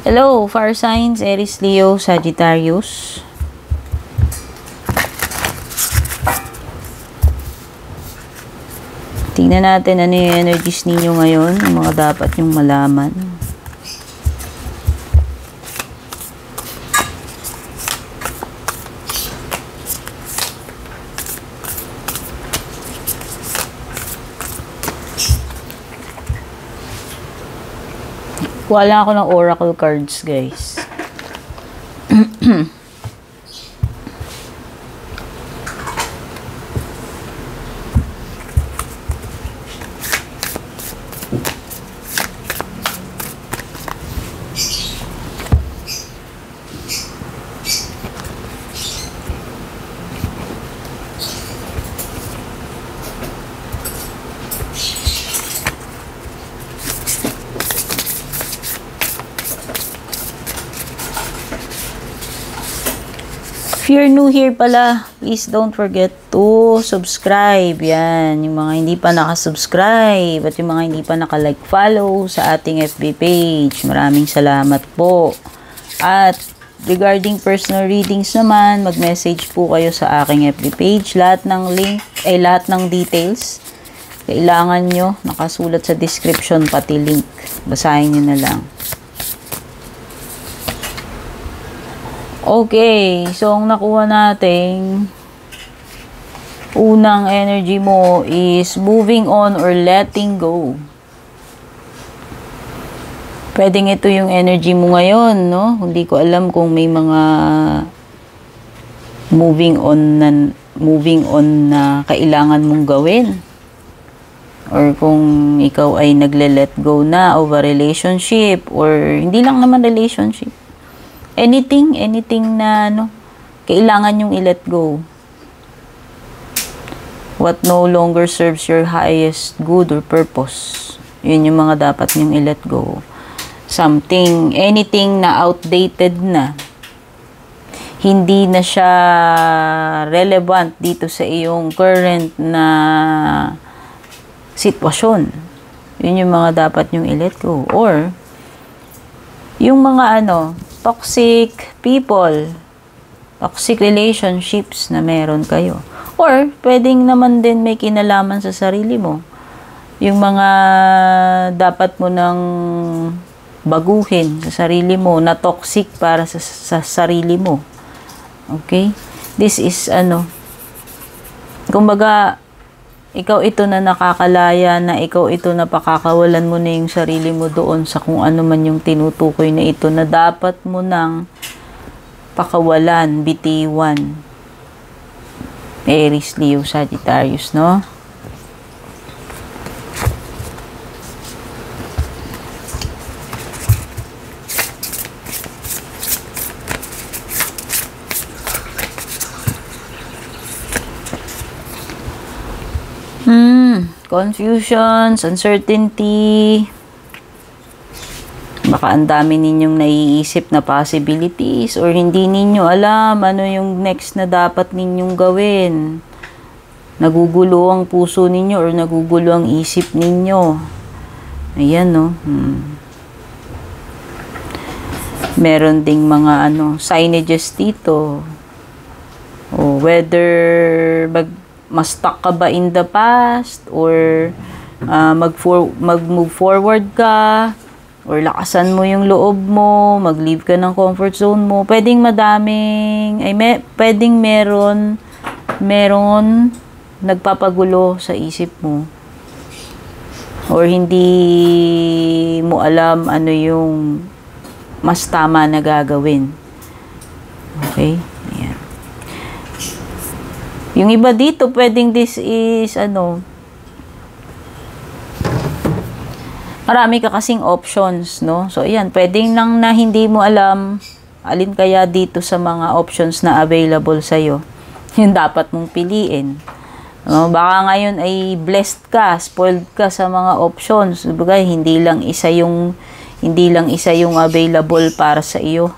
Hello, fire signs, Aries, Leo, Sagittarius. Tingnan natin ano yung energies ninyo ngayon, yung mga dapat nyong malaman. Wala ako ng oracle cards, guys. If you're new here pala, please don't forget to subscribe. Yan, yung mga hindi pa nakasubscribe at yung mga hindi pa nakalike follow sa ating FB page. Maraming salamat po. At regarding personal readings naman, mag-message po kayo sa aking FB page. Lahat ng link, lahat ng details, kailangan nyo, nakasulat sa description pati link. Basahin nyo na lang. Okay, so ang nakuha nating unang energy mo is moving on or letting go. Pwedeng ito yung energy mo ngayon, no? Hindi ko alam kung may mga moving on na kailangan mong gawin. Or kung ikaw ay nagle-let go na of a relationship or hindi lang naman relationship. Anything na kailangan yung i-let go. What no longer serves your highest good or purpose. Yun yung mga dapat nyong i-let go. Anything na outdated na. Hindi na siya relevant dito sa iyong current na sitwasyon. Yun yung mga dapat nyong i-let go. Or, yung mga toxic people, toxic relationships na meron kayo. Or, pwedeng naman din may kinalaman sa sarili mo. Yung mga dapat mo nang baguhin sa sarili mo, na toxic para sa sarili mo. Okay? This is kumbaga, ikaw ito na nakakalaya, na ikaw ito na pakakawalan mo na yung sarili mo doon sa kung ano man yung tinutukoy na ito na dapat mo nang pakawalan, bitiwan. Aries, Leo, Sagittarius, no? Confusions, uncertainty. Baka ang dami ninyong naiisip na possibilities or hindi ninyo alam ano yung next na dapat ninyong gawin. Nagugulo ang puso ninyo or nagugulo ang isip ninyo. Ayan, no? Meron ding mga signages dito. O whether ma-stuck ka ba in the past or mag-move forward ka or lakasan mo yung loob mo, mag-leave ka ng comfort zone mo. Pwedeng meron nagpapagulo sa isip mo or hindi mo alam ano yung mas tama na gagawin. Okay? Yung iba dito, pwedeng this is, marami ka kasing options, no? So, ayan, pwedeng nang na hindi mo alam alin kaya dito sa mga options na available sa'yo. Yung dapat mong piliin. No? Baka ngayon ay blessed ka, spoiled ka sa mga options. Bagay, hindi lang isa yung available para sa iyo.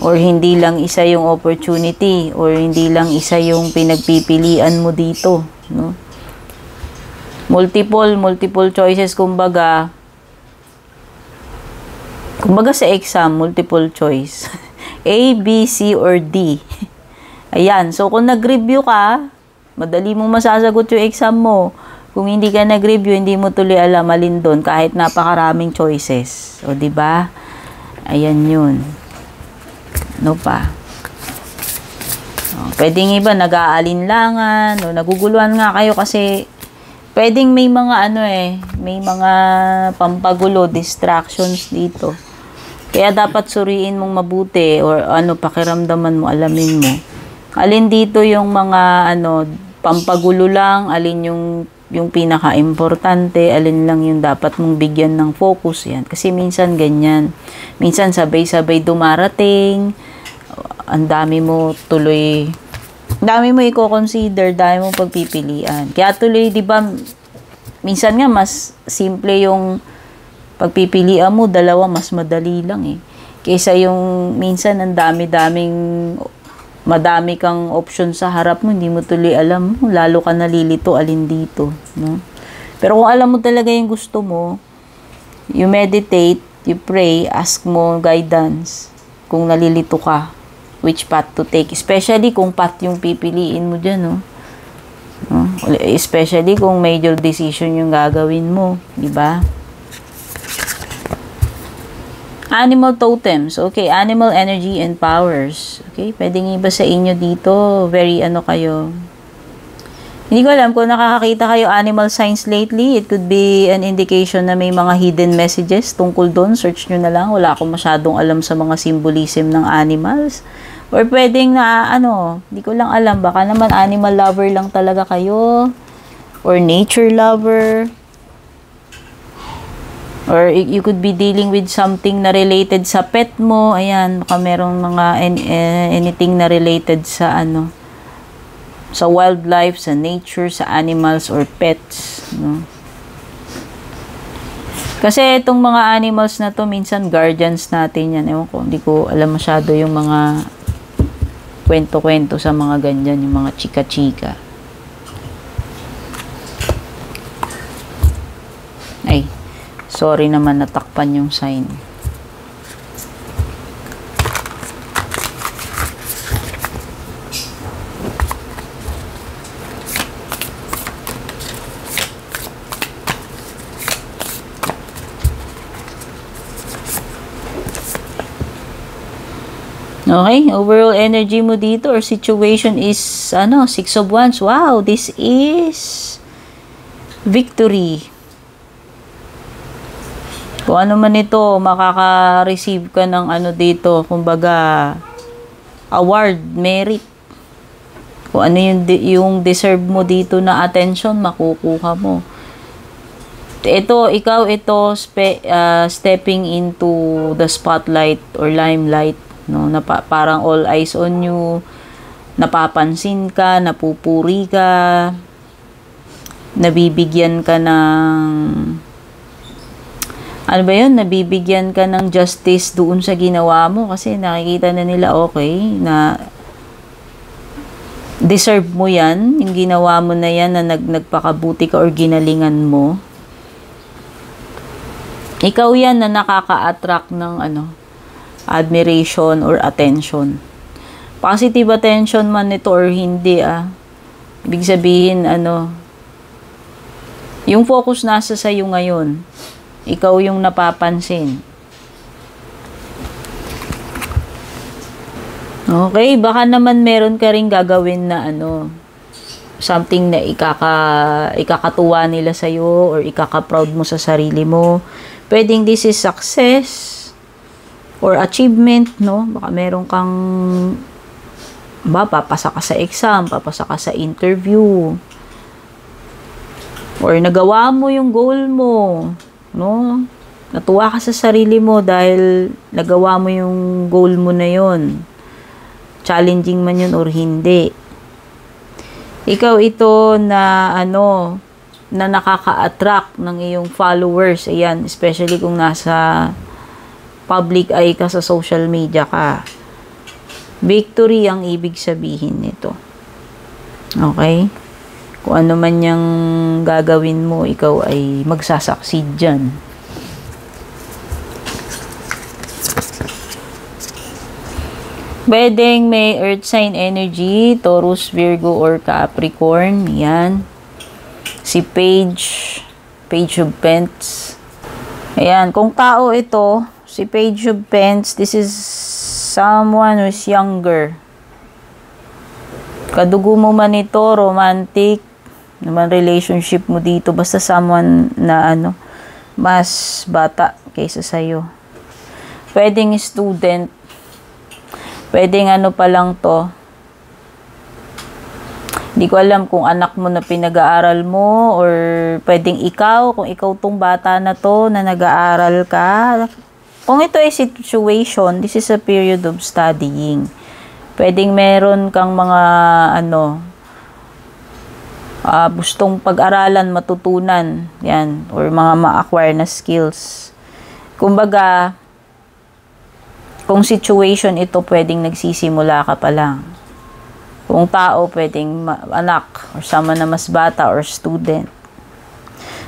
Or hindi lang isa yung opportunity or hindi lang isa yung pinagpipilian mo dito, no? Multiple choices, kumbaga. Kumbaga sa exam, multiple choice. A, B, C, or D. Ayan. So, kung nag-review ka, madali mong masasagot yung exam mo. Kung hindi ka nag-review, hindi mo tuloy alam alin doon kahit napakaraming choices. O, diba? Ayan yun. No pa. O, pwedeng iba, nag-aalinlangan, o naguguluhan nga kayo kasi pwedeng may mga may mga pampagulo, distractions dito. Kaya dapat suriin mong mabuti or pakiramdaman mo, alamin mo. Alin dito yung mga pampagulo lang, alin yung pinaka-importante, alin lang yung dapat mong bigyan ng focus yan. Kasi minsan ganyan. Minsan sabay-sabay dumarating, ang dami mo i-consider, dami mo pagpipilian. Kaya tuloy, di ba, minsan nga mas simple yung pagpipilian mo, dalawa mas madali lang eh. Kaysa yung minsan ang madami kang option sa harap mo, hindi mo tuloy alam, lalo ka nalilito alin dito, no? Pero kung alam mo talaga yung gusto mo, you meditate, you pray, ask mo guidance kung nalilito ka, which path to take, especially kung path yung pipiliin mo dyan, no? Especially kung major decision yung gagawin mo, di ba? Animal totems. Okay, animal energy and powers. Okay, pwedeng iba sa inyo dito. Very kayo. Hindi ko alam kung nakakakita kayo animal signs lately. It could be an indication na may mga hidden messages tungkol doon. Search nyo na lang. Wala akong masyadong alam sa mga symbolism ng animals. Or pwedeng na hindi ko lang alam. Baka naman animal lover lang talaga kayo. Or nature lover. Or you could be dealing with something na related sa pet mo. Ayan, baka merong mga anything na related sa sa wildlife, sa nature, sa animals or pets, no? Kasi itong mga animals na to, minsan guardians natin yan. Ewan ko, hindi ko alam masyado yung mga kwento-kwento sa mga ganyan, yung mga chika-chika. Ay, sorry naman, natakpan yung sign. Okay, overall energy mo dito or situation is, 6 of Wands. Wow, this is victory. Kung ano man ito, makaka-receive ka ng dito, kumbaga, award, merit. Kung ano yung deserve mo dito na attention, makukuha mo. Stepping into the spotlight or limelight, no, na parang all eyes on you, napapansin ka, napupuri ka, nabibigyan ka ng nabibigyan ka ng justice doon sa ginawa mo kasi nakikita na nila na deserve mo yan, yung ginawa mo na yan na nagpakabuti ka or ginalingan mo. Ikaw yan na nakaka-attract ng admiration or attention. Positive attention man ito or hindi, ibig sabihin, yung focus nasa sa'yo ngayon. Ikaw yung napapansin. Okay, baka naman meron ka rin gagawin na something na ikakatuwa nila sa'yo or ikaka-proud mo sa sarili mo. Pwedeng this is success or achievement, no? Baka meron kang papasa ka sa exam, papasa ka sa interview, or nagawa mo yung goal mo, no? Natuwa ka sa sarili mo dahil nagawa mo yung goal mo na yon. Challenging man yun or hindi. Ikaw ito na na nakaka-attract ng iyong followers. Ayan, especially kung nasa public eye ka sa social media ka. Victory ang ibig sabihin nito. Okay? Kung ano man yung gagawin mo, ikaw ay magsasucceed dyan. Pwedeng may earth sign energy, Taurus, Virgo, or Capricorn. Yan. Si Page of Pentacles. Ayan. Kung tao ito, si Page of Pentacles, this is someone who is younger. Kadugo mo man ito, romantic, naman relationship mo dito, basta someone na mas bata kaysa sa'yo. Pwedeng student. Pwedeng pa lang to. Hindi ko alam kung anak mo na pinag-aaral mo or pwedeng ikaw, kung ikaw tong bata na to na nag-aaral ka. Kung ito ay situation, this is a period of studying. Pwedeng meron kang mga gustong pag-aralan, matutunan. Yan. Or mga ma-acquire na skills. Kumbaga, kung situation ito, pwedeng nagsisimula ka pa lang. Kung tao, pwedeng anak or sama na mas bata or student.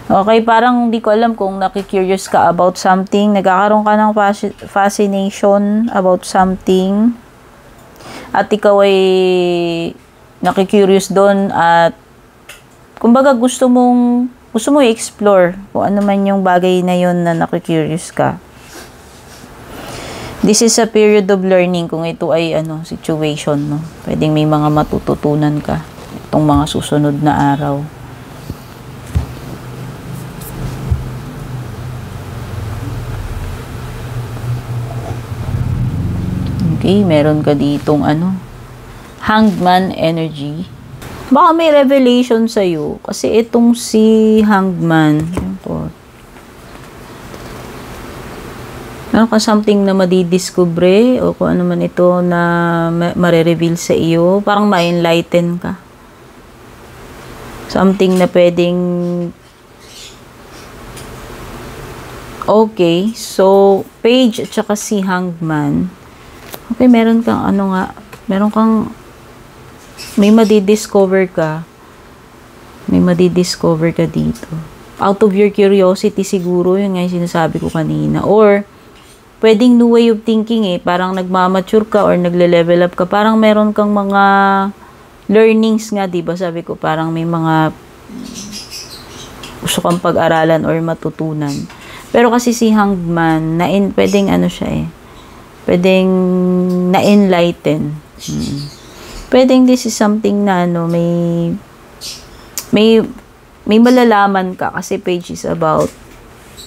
Okay, parang hindi ko alam kung nakikurious ka about something, nagkakaroon ka ng fascination about something, at ikaw ay nakikurious doon at kumbaga gusto mong i-explore kung ano man yung bagay na yun na nakikurious ka. This is a period of learning kung ito ay situation, no? Pwedeng may mga matututunan ka itong mga susunod na araw. Okay, meron ka ditong Hangman energy. Baka may revelation sa'yo kasi itong si Hangman, meron ka something na madidiscover o kung ano man ito na mare-reveal sa iyo. Parang ma-enlighten ka. Something na pwedeng okay. So, Page at saka si Hangman. Okay, meron kang meron kang may madidiscover ka. May madidiscover ka dito. Out of your curiosity siguro, yun nga yung sinasabi ko kanina. Or, pwedeng new way of thinking parang nagmamature ka or nagle-level up ka. Parang meron kang mga learnings nga, diba? Sabi ko, parang may mga gusto kang pag-aralan or matutunan. Pero kasi si Hangman, pwedeng siya pwedeng na-enlighten. Pwedeng this is something na may malalaman ka kasi Page is about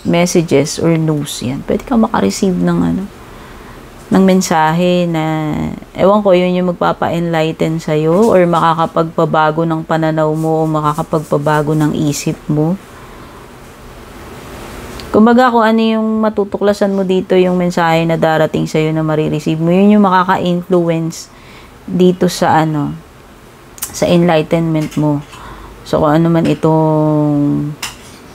messages or news. Yan. Pwede ka makareceive ng mensahe na ewan ko, yun yung magpapa-enlighten sa'yo or makakapagpabago ng pananaw mo o makakapagpabago ng isip mo. Kumbaga kung ano yung matutuklasan mo dito, yung mensahe na darating sa'yo na marireceive mo, yun yung makaka-influence dito sa sa enlightenment mo. So kung ano man itong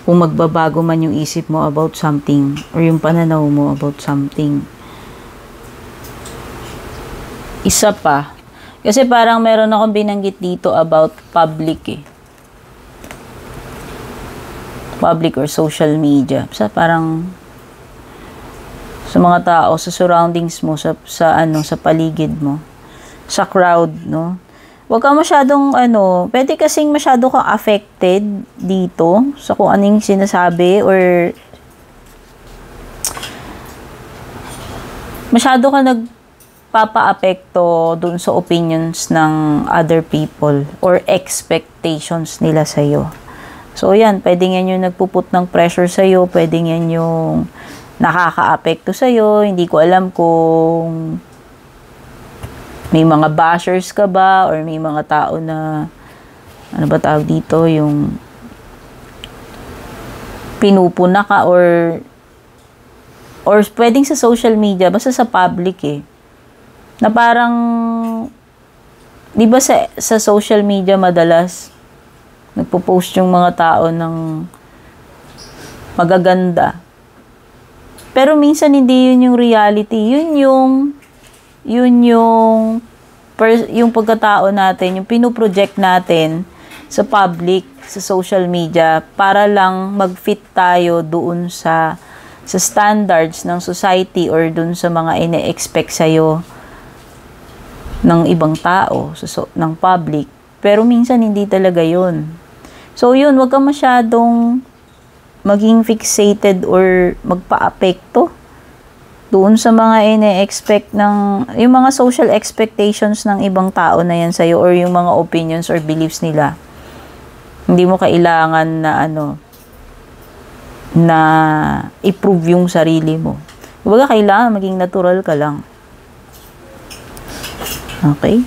kung magbabago man yung isip mo about something or yung pananaw mo about something. Isa pa. Kasi parang meron akong binanggit dito about public public or social media. Parang sa mga tao, sa surroundings mo, sa paligid mo, sa crowd, no? Huwag ka masyadong, pwede kasing masyado kang affected dito sa kung anong sinasabi or masyado ka nagpapa-apekto dun sa opinions ng other people or expectations nila sa'yo. So, yan, pwede yan yung nagpuput ng pressure sa'yo, pwede yan yung nakaka-apekto sa'yo, hindi ko alam kung may mga bashers ka ba or may mga tao na ano ba tawag dito, yung pinupuna ka or pwedeng sa social media, basta sa public na parang di ba sa social media madalas nagpo-post yung mga tao ng magaganda, pero minsan hindi yun yung reality, yung pagkatao natin, yung pinoproject natin sa public, sa social media, para lang mag-fit tayo doon sa standards ng society or doon sa mga ine-expect sa'yo ng ibang tao, ng public. Pero minsan hindi talaga yun. So yun, wag ka masyadong maging fixated or magpa-apekto doon sa mga ine-expect yung mga social expectations ng ibang tao na yan sa'yo, or yung mga opinions or beliefs nila. Hindi mo kailangan na i-prove yung sarili mo. Kumbaga, kailangan maging natural ka lang. Okay?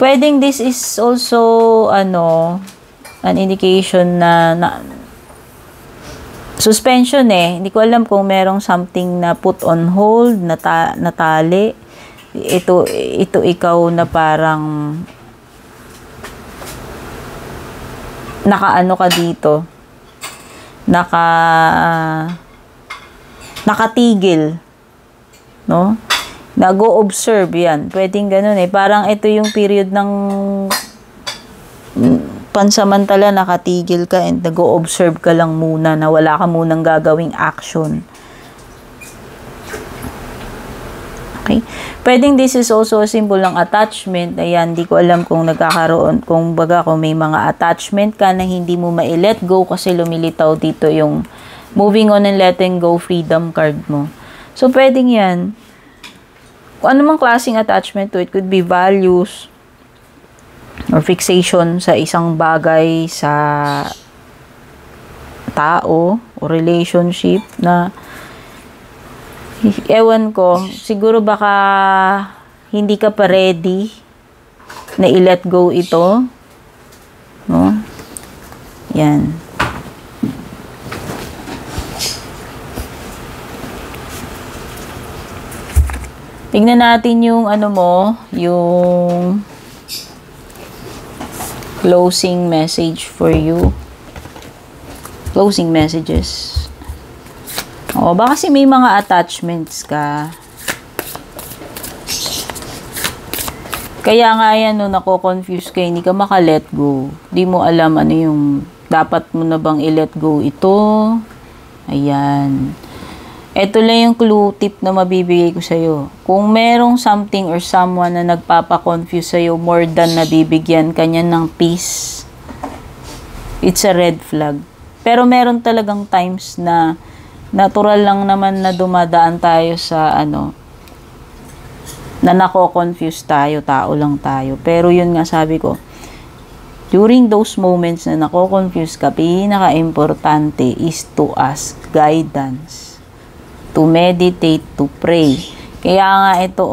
Pwedeng this is also, an indication na suspension Hindi ko alam kung merong something na put on hold, na tali. Ito ikaw na parang nakaano ka dito. Nakatigil. No? Nag-o-observe yan. Pwedeng ganun Parang ito yung period ng pansamantala, nakatigil ka and nag-o-observe ka lang muna, na wala ka munang gagawing action. Okay? Pwedeng this is also a symbol ng attachment. Ayan, di ko alam kung kung may mga attachment ka na hindi mo ma-let go kasi lumilitaw dito yung moving on and letting go freedom card mo. So, pwedeng yan. Kung ano mang klaseng attachment to, it could be values or fixation sa isang bagay, sa tao o relationship na ewan ko, siguro baka hindi ka pa ready na i-let go ito. No? Yan. Tingnan natin yung yung closing message for you. Closing messages. Baka kasi may mga attachments ka. Kaya nga yan, nako-confuse ka, hindi ka maka-let go. Di mo alam yung dapat mo na bang i-let go ito. Ayan. Ito lang yung clue tip na mabibigay ko sa'yo. Kung merong something or someone na nagpapa-confuse sa'yo more than nabibigyan kanya ng peace, it's a red flag. Pero meron talagang times na natural lang naman na dumadaan tayo sa na nako-confuse tayo, tao lang tayo. Pero yun nga sabi ko, during those moments na nako-confuse ka, pinaka-importante is to ask guidance, to meditate, to pray. Kaya nga ito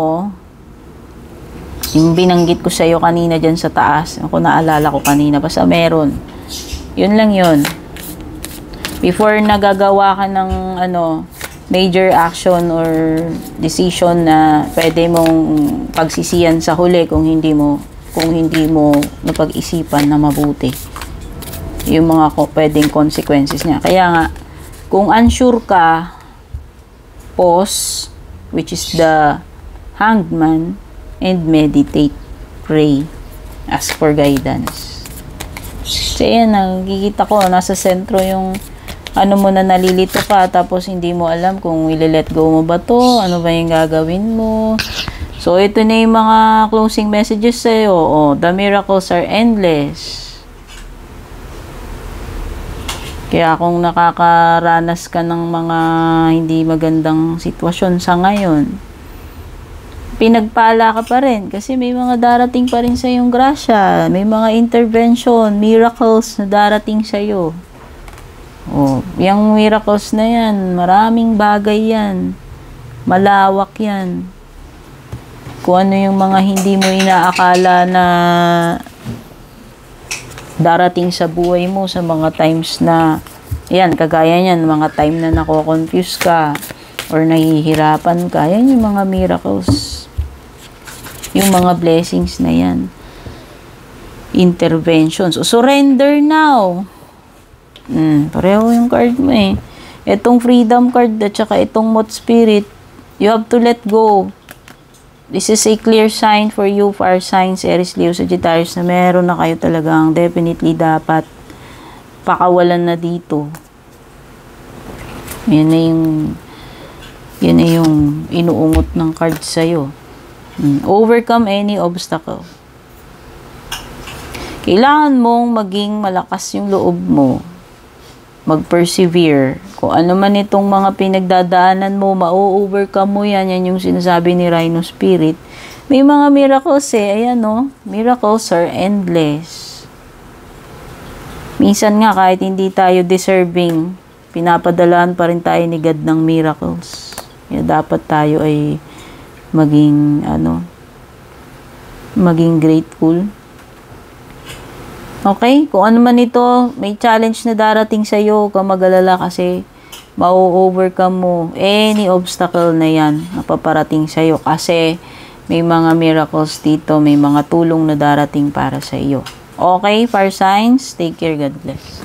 yung binanggit ko sa iyo kanina dyan sa taas, ako naalala ko kanina, basta meron. Yun lang yun. Before nagagawa ka ng major action or decision na pwede mong pagsisiyan sa huli kung hindi mo napag-isipan na mabuti yung mga pwedeng consequences niya. Kaya nga, kung unsure ka, pause, which is the Hanged Man, and meditate, pray, ask for guidance. So yan, nakikita ko, nasa sentro yung mo na nalilito ka, tapos hindi mo alam kung i-let go mo ba to, ano ba yung gagawin mo. So, ito na yung mga closing messages sa'yo. The miracles are endless. Kaya kung nakakaranas ka ng mga hindi magandang sitwasyon sa ngayon, pinagpala ka pa rin kasi may mga darating pa rin sa yung grasya, may mga intervention, miracles na darating sa iyo. Yung miracles na yan, maraming bagay yan. Malawak yan. Kung ano yung mga hindi mo inaakala na darating sa buhay mo sa mga times na, yan, kagaya niyan, mga time na nako-confuse ka or nahihirapan ka, yan yung mga miracles. Yung mga blessings na yan. Interventions. Surrender now. Pareho yung card mo Itong freedom card at saka itong moth spirit, you have to let go. This is a clear sign for you, fire signs, Aries, Leo, Sagittarius, na meron na kayo talagang definitely dapat pakawalan na dito. Yan na yung inuungot ng card sa'yo. Overcome any obstacle. Kailangan mong maging malakas yung loob mo. Mag-persevere. Kung ano man itong mga pinagdadaanan mo, ma-overcome mo yan. Yan yung sinasabi ni Rhino Spirit. May mga miracles Ayan miracles are endless. Minsan nga kahit hindi tayo deserving, pinapadalaan pa rin tayo ni God ng miracles. Kaya dapat tayo ay maging grateful. Okay? Kung ano man ito, may challenge na darating sa iyo, huwag kang mag-alala kasi ma-overcome mo any obstacle na yan na paparating sa iyo kasi may mga miracles dito, may mga tulong na darating para sa iyo. Okay, fire signs, take care, God bless.